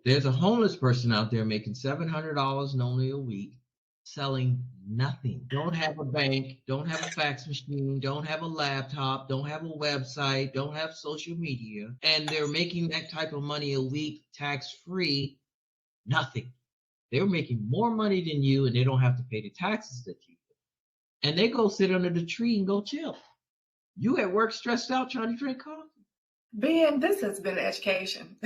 There's a homeless person out there making $700 only a week, selling nothing. Don't have a bank, don't have a fax machine, don't have a laptop, don't have a website, don't have social media, and they're making that type of money a week tax-free, nothing. They're making more money than you, and they don't have to pay the taxes that you do. And they go sit under the tree and go chill. You at work stressed out trying to drink coffee. Ben, this has been an education.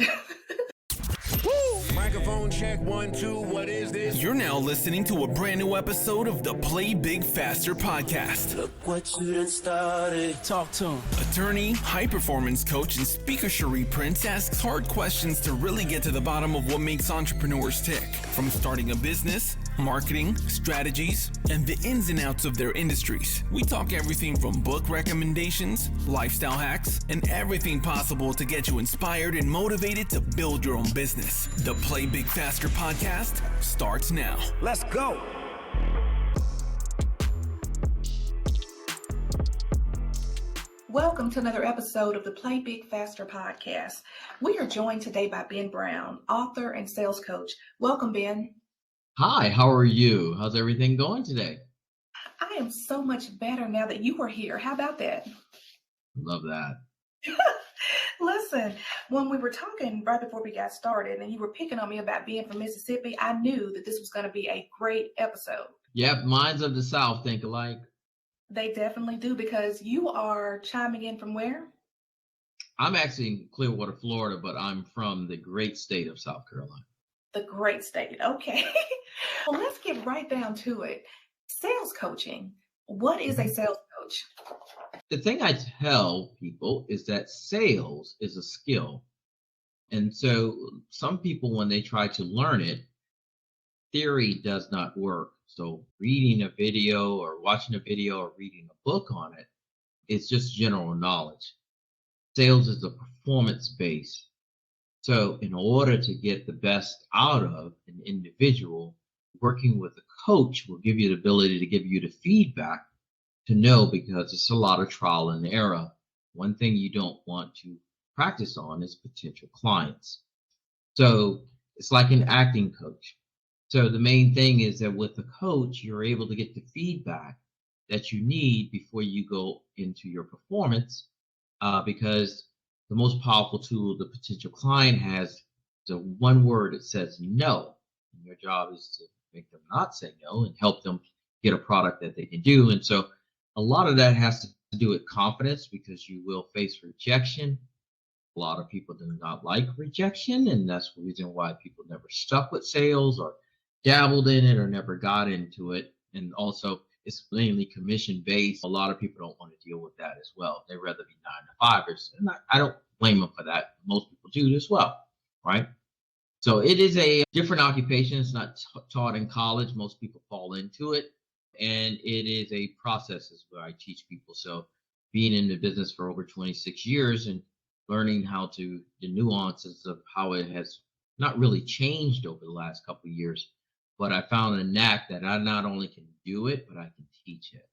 Microphone check 1 2. What is this? You're now listening to a brand new episode of the Play Big Faster podcast. Look what you done started. Talk to him. Attorney, high performance coach, and speaker Cherie Prince asks hard questions to really get to the bottom of what makes entrepreneurs tick. From starting a business, marketing, strategies, and the ins and outs of their industries. We talk everything from book recommendations, lifestyle hacks, and everything possible to get you inspired and motivated to build your own business. The Play Big Faster podcast starts now. Let's go. Welcome to another episode of the Play Big Faster podcast. We are joined today by Ben Brown, author and sales coach. Welcome, Ben. Hi, how are you? How's everything going today? I am so much better now that you are here. How about that? Love that. Listen, when we were talking right before we got started and you were picking on me about being from Mississippi, I knew that this was going to be a great episode. Yep, minds of the South think alike. They definitely do, because you are chiming in from where? I'm actually in Clearwater, Florida, but I'm from the great state of South Carolina. The great state. Okay. Well, let's get right down to it. Sales coaching. What is a sales coach? The thing I tell people is that sales is a skill. And so some people, when they try to learn it, theory does not work. So reading a video or watching a video or reading a book on it, it's just general knowledge. Sales is a performance base. So in order to get the best out of an individual, working with a coach will give you the ability to give you the feedback to know, because it's a lot of trial and error. One thing you don't want to practice on is potential clients. So it's like an acting coach. So the main thing is that with a coach, you're able to get the feedback that you need before you go into your performance, because the most powerful tool the potential client has is a one word that says no. And your job is to make them not say no and help them get a product that they can do. And so a lot of that has to do with confidence, because you will face rejection. A lot of people do not like rejection, and that's the reason why people never stuck with sales or dabbled in it or never got into it. And also, it's mainly commission based. A lot of people don't want to deal with that as well. They'd rather be 9 to 5ers. And I don't blame them for that. Most people do as well, right? So it is a different occupation. It's not taught in college. Most people fall into it. And it is a process is where I teach people. So being in the business for over 26 years and learning how to, the nuances of how it has not really changed over the last couple of years, but I found a knack that I not only can do it, but I can teach it.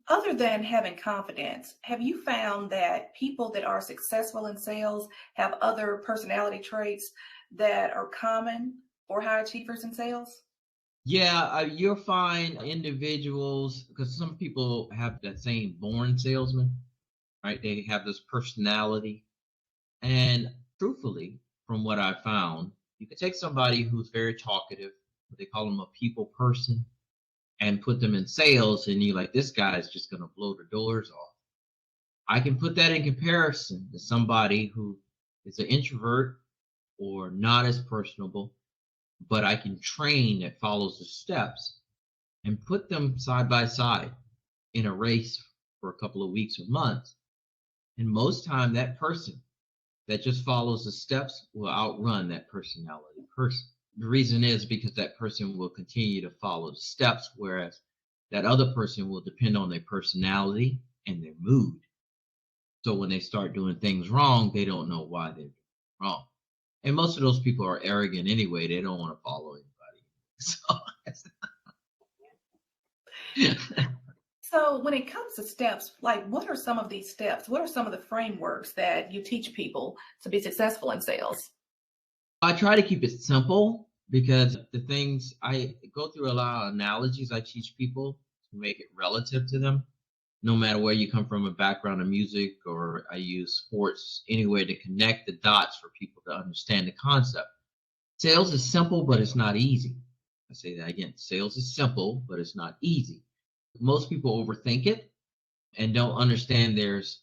Other than having confidence, have you found that people that are successful in sales have other personality traits that are common for high achievers in sales? Yeah, you'll find individuals, because some people have that same born salesman, right? They have this personality. And truthfully, from what I found, you could take somebody who's very talkative, they call them a people person, and put them in sales, and you're like, this guy is just going to blow the doors off. I can put that in comparison to somebody who is an introvert or not as personable, but I can train that follows the steps and put them side by side in a race for a couple of weeks or months. And most time that person that just follows the steps will outrun that personality person. The reason is because that person will continue to follow the steps, whereas that other person will depend on their personality and their mood. So when they start doing things wrong, they don't know why they're doing wrong. And most of those people are arrogant anyway. They don't want to follow anybody. So when it comes to steps, like what are some of these steps? What are some of the frameworks that you teach people to be successful in sales? I try to keep it simple because the things I go through a lot of analogies I teach people to make it relative to them, no matter where you come from, a background of music, or I use sports, any way to connect the dots for people to understand the concept. Sales is simple, but it's not easy. I say that again. Sales is simple, but it's not easy. Most people overthink it and don't understand there's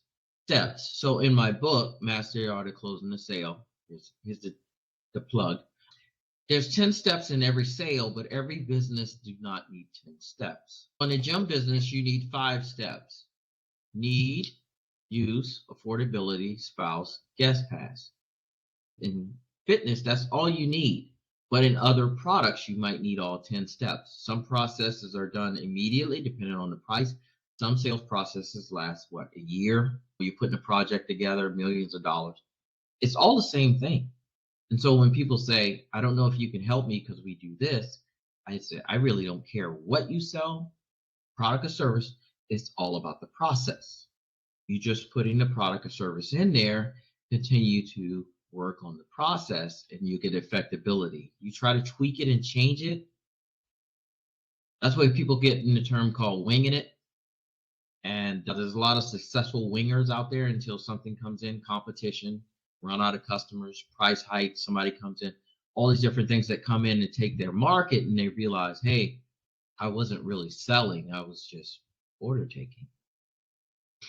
steps. So in my book, Master the Art of Closing the Sale, here's the plug. There's 10 steps in every sale, but every business do not need 10 steps. On the gym business, you need 5 steps. Need, use, affordability, spouse, guest pass. In fitness, that's all you need. But in other products, you might need all 10 steps. Some processes are done immediately, depending on the price. Some sales processes last, a year? You're putting a project together, millions of dollars. It's all the same thing. And so when people say, I don't know if you can help me because we do this, I say, I really don't care what you sell, product or service. It's all about the process. You just putting the product or service in there, continue to work on the process, and you get effectability. You try to tweak it and change it. That's why people get in the term called winging it. And there's a lot of successful wingers out there until something comes in, competition, run out of customers, price hike, somebody comes in, all these different things that come in and take their market, and they realize, hey, I wasn't really selling, I was just order taking.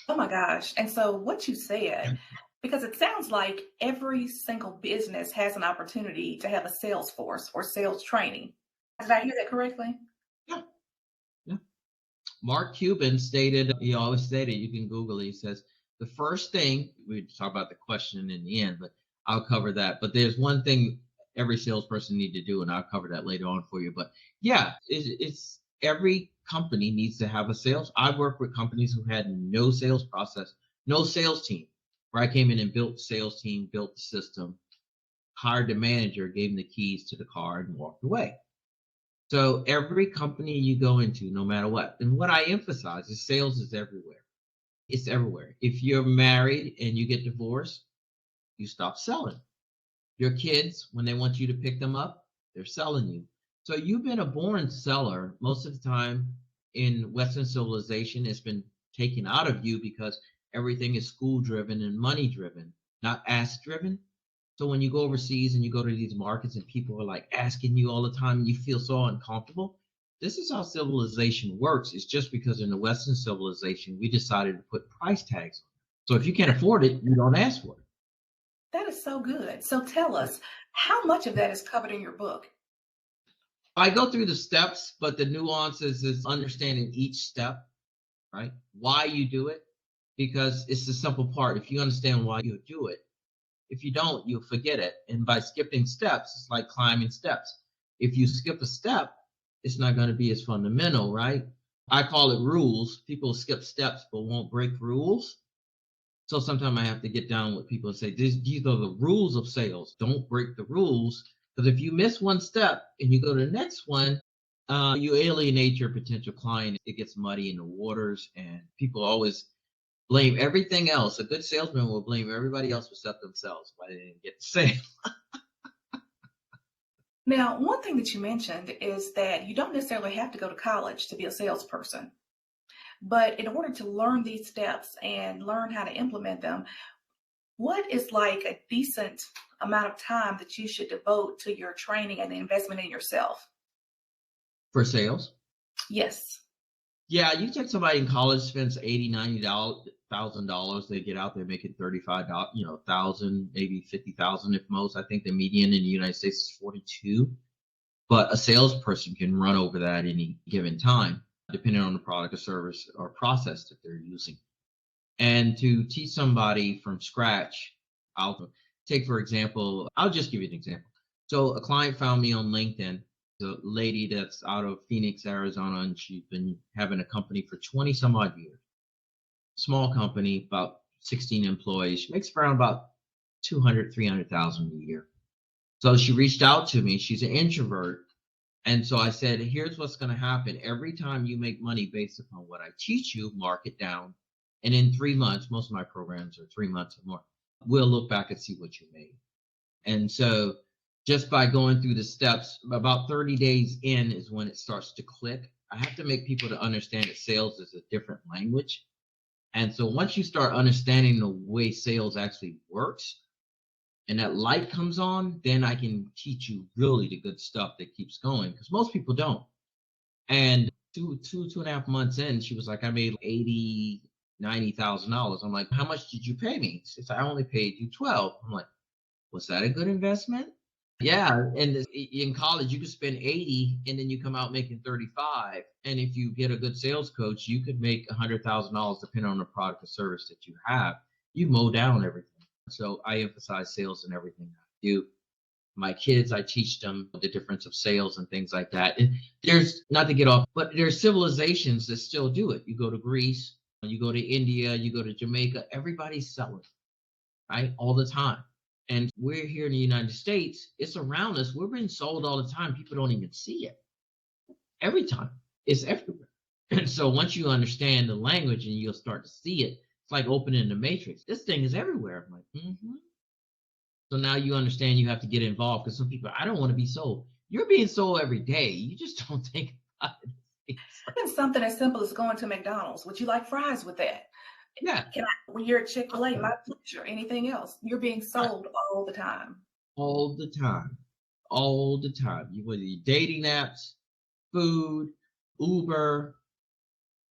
Oh my gosh. And so what you said, because it sounds like every single business has an opportunity to have a sales force or sales training. Did I hear that correctly? Yeah. Mark Cuban he always stated, you can Google it, he says, the first thing, we talk about the question in the end, but I'll cover that. But there's one thing every salesperson need to do, and I'll cover that later on for you. But yeah, it's every company needs to have a sales. I've worked with companies who had no sales process, no sales team, where I came in and built the sales team, built the system, hired the manager, gave him the keys to the car, and walked away. So every company you go into, no matter what, and what I emphasize is sales is everywhere. It's everywhere. If you're married and you get divorced, you stop selling. Your kids, when they want you to pick them up, they're selling you. So you've been a born seller. Most of the time in Western civilization, it's been taken out of you because everything is school driven and money driven, not ask driven. So when you go overseas and you go to these markets and people are like asking you all the time and you feel so uncomfortable, this is how civilization works. It's just because in the Western civilization, we decided to put price tags on it. So if you can't afford it, you don't ask for it. That is so good. So tell us, how much of that is covered in your book? I go through the steps, but the nuances is understanding each step, right? Why you do it, because it's the simple part. If you understand why you do it, if you don't, you'll forget it. And by skipping steps, it's like climbing steps. If you skip a step, it's not going to be as fundamental, right? I call it rules. People skip steps but won't break rules. So sometimes I have to get down with people and say, these are the rules of sales. Don't break the rules. Because if you miss one step and you go to the next one, you alienate your potential client. It gets muddy in the waters, and people always blame everything else. A good salesman will blame everybody else except themselves why they didn't get the sale. Now, one thing that you mentioned is that you don't necessarily have to go to college to be a salesperson. But in order to learn these steps and learn how to implement them, what is like a decent amount of time that you should devote to your training and the investment in yourself? For sales? Yes. Yeah, you take somebody in college, spends $80,000, $90,000, they get out there making $35, thousand, maybe 50,000 if most. I think the median in the United States is 42. But a salesperson can run over that any given time, depending on the product or service or process that they're using. And to teach somebody from scratch, I'll take, for example, I'll just give you an example. So a client found me on LinkedIn, a lady that's out of Phoenix, Arizona, and she's been having a company for 20 some odd years. Small company, about 16 employees. She makes around about 200, 300,000 a year. So she reached out to me. She's an introvert. And so I said, here's what's going to happen. Every time you make money based upon what I teach you, mark it down. And in 3 months, most of my programs are 3 months or more, we'll look back and see what you made. And so just by going through the steps. About 30 days in is when it starts to click. I have to make people to understand that sales is a different language. And so once you start understanding the way sales actually works and that light comes on, then I can teach you really the good stuff that keeps going because most people don't. And 2.5 months in, she was like, I made 80, $90,000. I'm like, how much did you pay me? She said, I only paid you 12. I'm like, was that a good investment? Yeah, and in college you could spend 80 and then you come out making 35. And if you get a good sales coach, you could make $100,000 depending on the product or service that you have. You mow down everything. So I emphasize sales in everything I do. My kids, I teach them the difference of sales and things like that. And there's not to get off, but there's civilizations that still do it. You go to Greece, you go to India, you go to Jamaica, everybody's selling, right? All the time. And we're here in the United States, it's around us. We're being sold all the time. People don't even see it. Every time. It's everywhere. And so once you understand the language and you'll start to see it, it's like opening the matrix. This thing is everywhere. I'm like, mm-hmm. So now you understand you have to get involved because some people, I don't want to be sold. You're being sold every day. You just don't think about it. Even something as simple as going to McDonald's. Would you like fries with that? Yeah. When you're at Chick-fil-A, my pleasure, anything else, you're being sold all the time. All the time. All the time. Whether you're dating apps, food, Uber,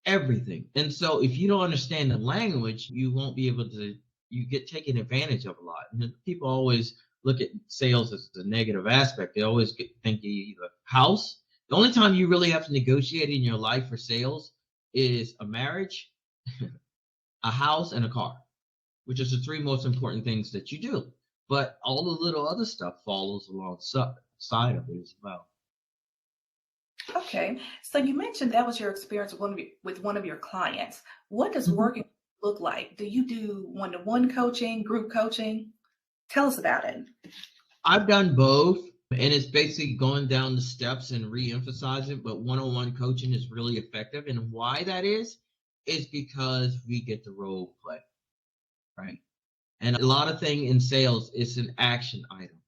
everything. And so if you don't understand the language, you won't be able to, you get taken advantage of a lot. And people always look at sales as a negative aspect. They always think you either house. The only time you really have to negotiate in your life for sales is a marriage, a house, and a car, which is the three most important things that you do. But all the little other stuff follows alongside of it as well. Okay, so you mentioned that was your experience with one of your clients. What does working look like? Do you do one-to-one coaching, group coaching? Tell us about it. I've done both, and it's basically going down the steps and re-emphasizing, but one-on-one coaching is really effective. And why that is because we get the role play, right? And a lot of thing in sales is an action item.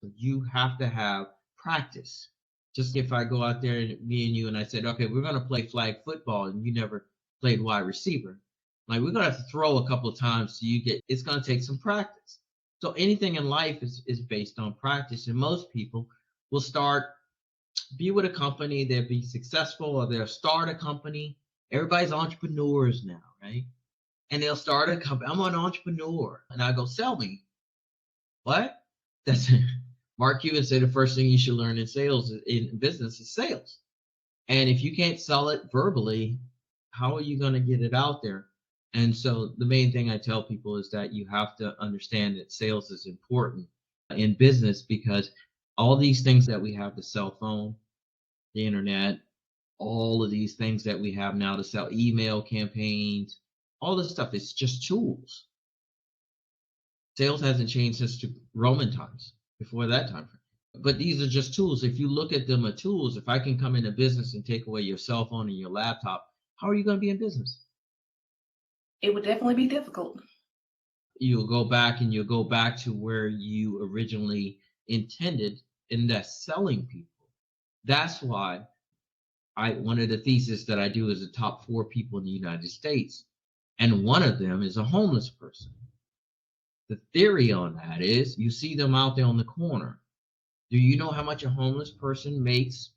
So you have to have practice. Just if I go out there and me and you and I said, okay, we're going to play flag football and you never played wide receiver. Like we're going to have to throw a couple of times so it's going to take some practice. So anything in life is based on practice. And most people will be with a company, they'll be successful or they'll start a company. Everybody's entrepreneurs now, right? And they'll start a company. I'm an entrepreneur. And I go, sell me. What? That's Mark Cuban said the first thing you should learn in business is sales. And if you can't sell it verbally, how are you going to get it out there? And so the main thing I tell people is that you have to understand that sales is important in business because all these things that we have, the cell phone, the internet, all of these things that we have now to sell email campaigns, all this stuff, it's just tools. Sales hasn't changed since Roman times, before that time frame. But these are just tools. If you look at them as tools, if I can come into business and take away your cell phone and your laptop, how are you going to be in business? It would definitely be difficult. You'll go back to where you originally intended, and that's selling people. That's why one of the theses that I do is the top 4 people in the United States, and one of them is a homeless person. The theory on that is you see them out there on the corner. Do you know how much a homeless person makes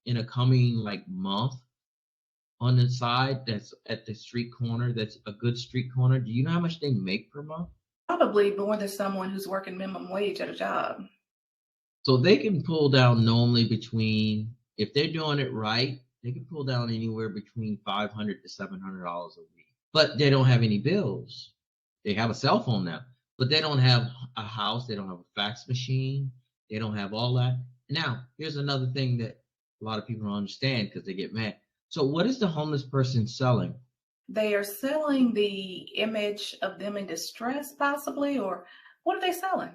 in a coming month on the side that's at the street corner, that's a good street corner? Do you know how much they make per month? Probably more than someone who's working minimum wage at a job. So they can pull down normally if they're doing it right, they can pull down anywhere between $500 to $700 a week. But they don't have any bills. They have a cell phone now, but they don't have a house. They don't have a fax machine. They don't have all that. Now, here's another thing that a lot of people don't understand because they get mad. So what is the homeless person selling? They are selling the image of them in distress, possibly, or what are they selling?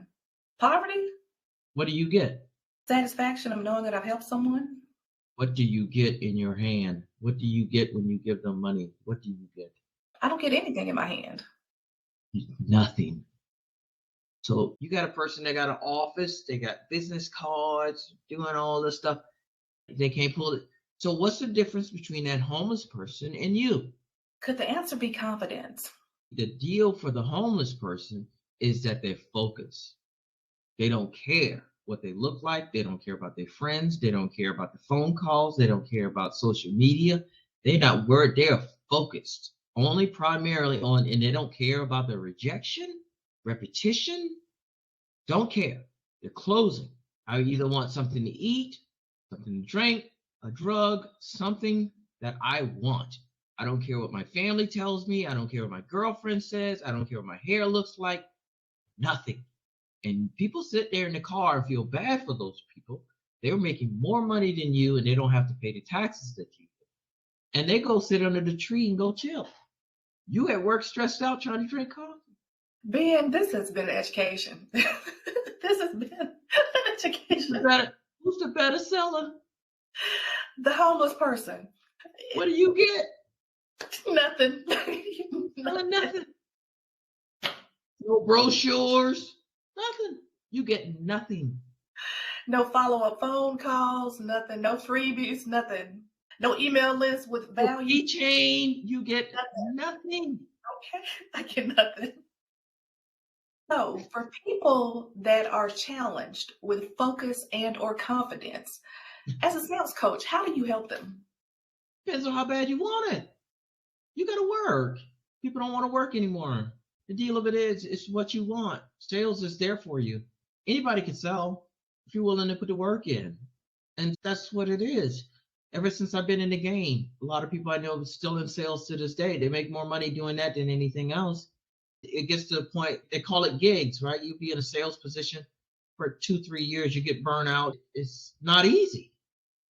Poverty? What do you get? Satisfaction of knowing that I've helped someone? What do you get in your hand? What do you get when you give them money? What do you get? I don't get anything in my hand. Nothing. So you got a person that got an office, they got business cards, doing all this stuff. They can't pull it. So what's the difference between that homeless person and you? Could the answer be confidence? The deal for the homeless person is that they're focused. They don't care what they look like. They don't care about their friends. They don't care about the phone calls. They don't care about social media. They're not worried. They're focused only primarily on, and they don't care about the rejection, repetition. Don't care. They're closing. I either want something to eat, something to drink, a drug, something that I want. I don't care what my family tells me. I don't care what my girlfriend says. I don't care what my hair looks like. Nothing. And people sit there in the car and feel bad for those people. They're making more money than you and they don't have to pay the taxes that you do. And they go sit under the tree and go chill. You at work stressed out trying to drink coffee. Ben, this has been education. This has been education. Who's the better seller? The homeless person. What do you get? Nothing. Nothing. No brochures. Nothing. You get nothing. No follow-up phone calls, nothing. No freebies, nothing. No email list with value. Keychain. You get nothing. Okay, I get nothing. So for people that are challenged with focus and or confidence, as a sales coach, how do you help them? Depends on how bad you want it. You got to work. People don't want to work anymore. The deal of it is, it's what you want. Sales is there for you. Anybody can sell if you're willing to put the work in. And that's what it is. Ever since I've been in the game, a lot of people I know are still in sales to this day. They make more money doing that than anything else. It gets to the point, they call it gigs, right? You be in a sales position for 2-3 years, you get burnt out. It's not easy.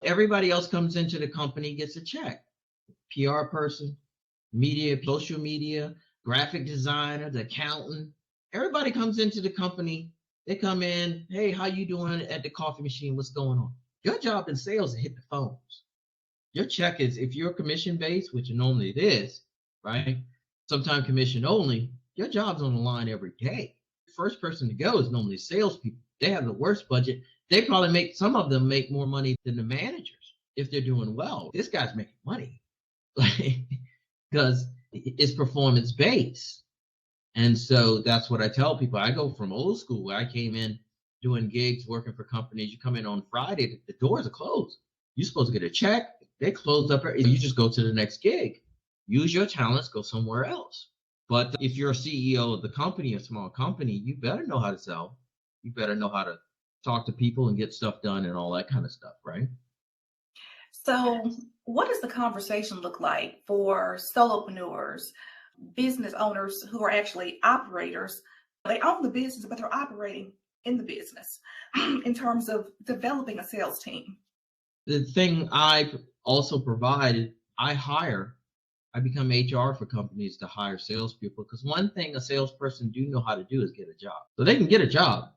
Everybody else comes into the company, gets a check. PR person, media, social media, graphic designer, the accountant. Everybody comes into the company. They come in, hey, how you doing at the coffee machine? What's going on? Your job in sales is to hit the phones. Your check is, if you're commission-based, which normally it is, right? Sometimes commission only, your job's on the line every day. The first person to go is normally salespeople. They have the worst budget. They probably some of them make more money than the managers if they're doing well. This guy's making money because it's performance based. And so that's what I tell people. I go from old school where I came in doing gigs, working for companies. You come in on Friday, the doors are closed. You're supposed to get a check. They closed up. You just go to the next gig. Use your talents, go somewhere else. But if you're a CEO of the company, a small company, you better know how to sell. You better know how to talk to people and get stuff done and all that kind of stuff, right? So what does the conversation look like for solopreneurs, business owners who are actually operators? They own the business, but they're operating in the business in terms of developing a sales team. The thing I also provide, I become HR for companies to hire salespeople, because one thing a salesperson do know how to do is get a job. So they can get a job.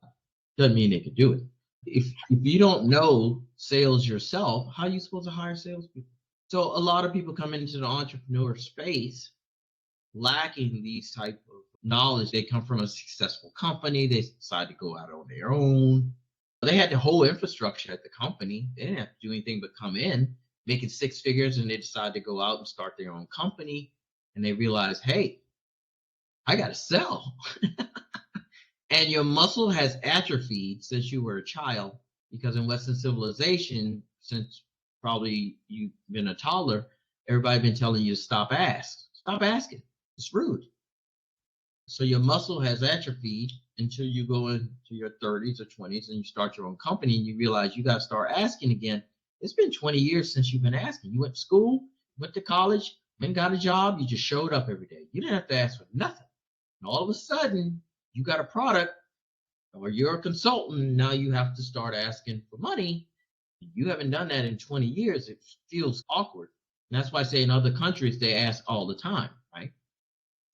Doesn't mean they can do it. If you don't know sales yourself, how are you supposed to hire salespeople? So a lot of people come into the entrepreneur space lacking these type of knowledge. They come from a successful company. They decide to go out on their own. They had the whole infrastructure at the company. They didn't have to do anything but come in, making 6 figures, and they decide to go out and start their own company. And they realize, hey, I got to sell. And your muscle has atrophied since you were a child, because in Western civilization, since probably you've been a toddler, everybody been telling you to stop asking. It's rude. So your muscle has atrophied until you go into your 30s or 20s and you start your own company and you realize you got to start asking again. It's been 20 years since you've been asking. You went to school, went to college, then got a job. You just showed up every day. You didn't have to ask for nothing. And all of a sudden, you got a product, or you're a consultant. Now you have to start asking for money. You haven't done that in 20 years. It feels awkward. And that's why I say in other countries, they ask all the time, right?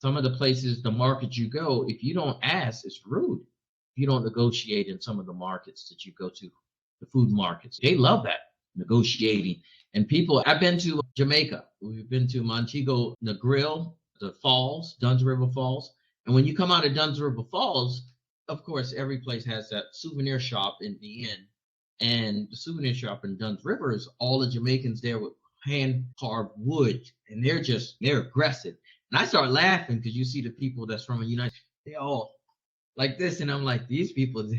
Some of the places, the markets you go, if you don't ask, it's rude. If you don't negotiate in some of the markets that you go to, the food markets, they love that, negotiating. And people, I've been to Jamaica. We've been to Montego Negril, the falls, Dunn's River Falls. And when you come out of Dunn's River Falls, of course, every place has that souvenir shop in the end. And the souvenir shop in Dunn's River is all the Jamaicans there with hand carved wood. And they're aggressive. And I start laughing because you see the people that's from the United States, they all like this. And I'm like, these people,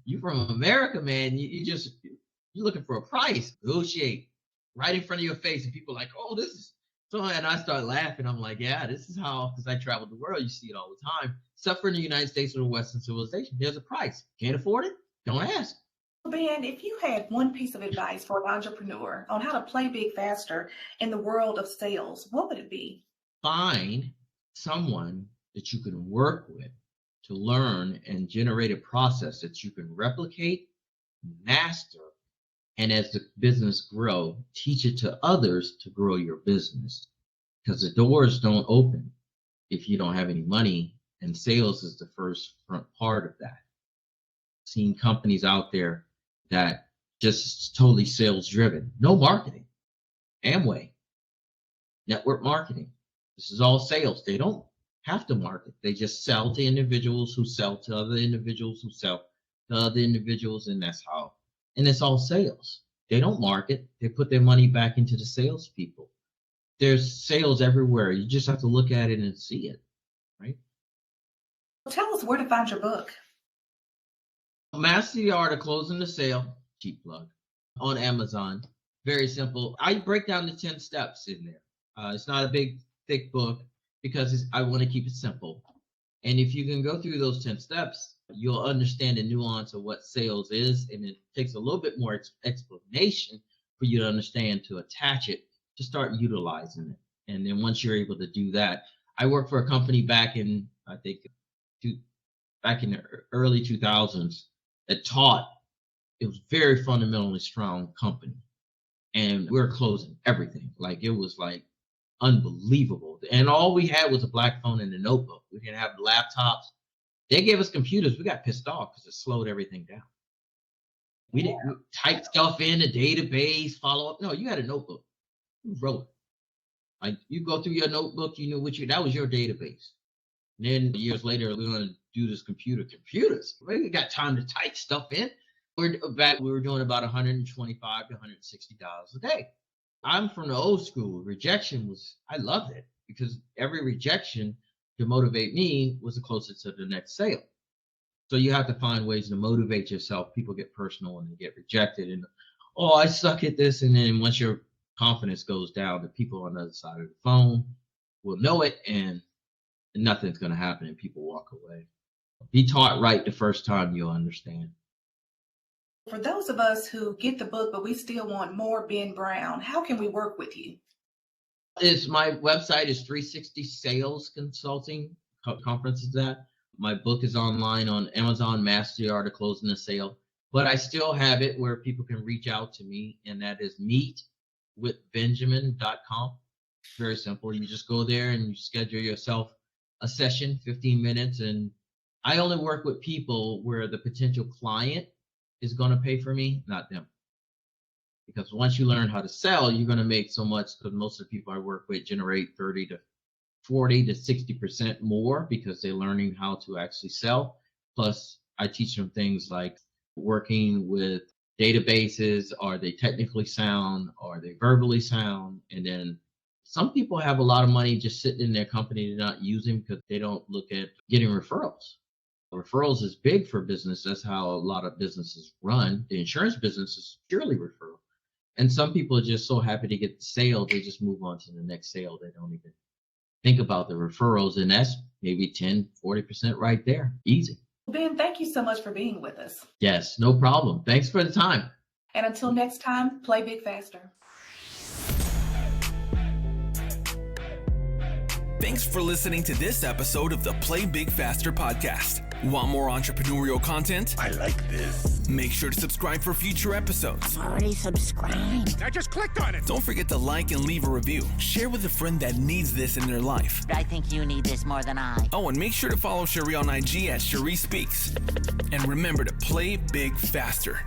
you from America, man. You're looking for a price. Negotiate right in front of your face. And people are like, oh, this is so. And I start laughing. I'm like, yeah, this is how, because I traveled the world. You see it all the time. Except for in the United States or the Western civilization. There's a price. Can't afford it? Don't ask. Ben, if you had one piece of advice for an entrepreneur on how to play big faster in the world of sales, what would it be? Find someone that you can work with to learn and generate a process that you can replicate, master, and as the business grow, teach it to others to grow your business. Because the doors don't open if you don't have any money, and sales is the first front part of that. Seen companies out there that just totally sales driven, no marketing. Amway, network marketing. This is all sales. They don't have to market. They just sell to individuals who sell to other individuals who sell to other individuals, and that's how. And it's all sales. They don't market. They put their money back into the salespeople. There's sales everywhere. You just have to look at it and see it, right? Tell us where to find your book. Master the Art of Closing the Sale, cheap plug, on Amazon. Very simple. I break down the 10 steps in there. It's not a big, thick book because I want to keep it simple. And if you can go through those 10 steps, you'll understand the nuance of what sales is. And it takes a little bit more explanation for you to understand, to attach it, to start utilizing it. And then once you're able to do that, I worked for a company back in, I think, back in the early 2000s that taught. It was very fundamentally strong company. And we were closing everything. Like, it was like unbelievable. And all we had was a black phone and a notebook. We didn't have laptops. They gave us computers. We got pissed off because it slowed everything down. We didn't type stuff in a database, follow up. No, you had a notebook. You wrote it. Like, you go through your notebook, you knew that was your database. And then years later, we're going to do this computers. We got time to type stuff in. We were doing about $125 to $160 a day. I'm from the old school. Rejection I loved it because every rejection to motivate me was the closest to the next sale. So you have to find ways to motivate yourself. People get personal and they get rejected and, oh, I suck at this. And then once your confidence goes down, the people on the other side of the phone will know it and nothing's going to happen and people walk away. Be taught right the first time, you'll understand. For those of us who get the book, but we still want more Ben Brown, how can we work with you? My website is 360 Sales Consulting. Conference is that. My book is online on Amazon, Master the Art of Closing a Sale. But I still have it where people can reach out to me, and that is meetwithbenjamin.com. Very simple. You just go there and you schedule yourself a session, 15 minutes. And I only work with people where the potential client is going to pay for me, not them. Because once you learn how to sell, you're going to make so much, because most of the people I work with generate 30 to 40 to 60% more because they're learning how to actually sell. Plus, I teach them things like working with databases. Are they technically sound? Are they verbally sound? And then some people have a lot of money just sitting in their company. They're not using because they don't look at getting referrals. Referrals is big for business. That's how a lot of businesses run. The insurance business is purely referral. And some people are just so happy to get the sale, they just move on to the next sale. They don't even think about the referrals. And that's maybe 10, 40% right there. Easy. Ben, thank you so much for being with us. Yes, no problem. Thanks for the time. And until next time, play big faster. Thanks for listening to this episode of the Play Big Faster podcast. Want more entrepreneurial content? I like this. Make sure to subscribe for future episodes. Already subscribed. I just clicked on it. Don't forget to like and leave a review. Share with a friend that needs this in their life. I think you need this more than I. Oh, and make sure to follow Cherie on IG at Cherie Speaks. And remember to play big faster.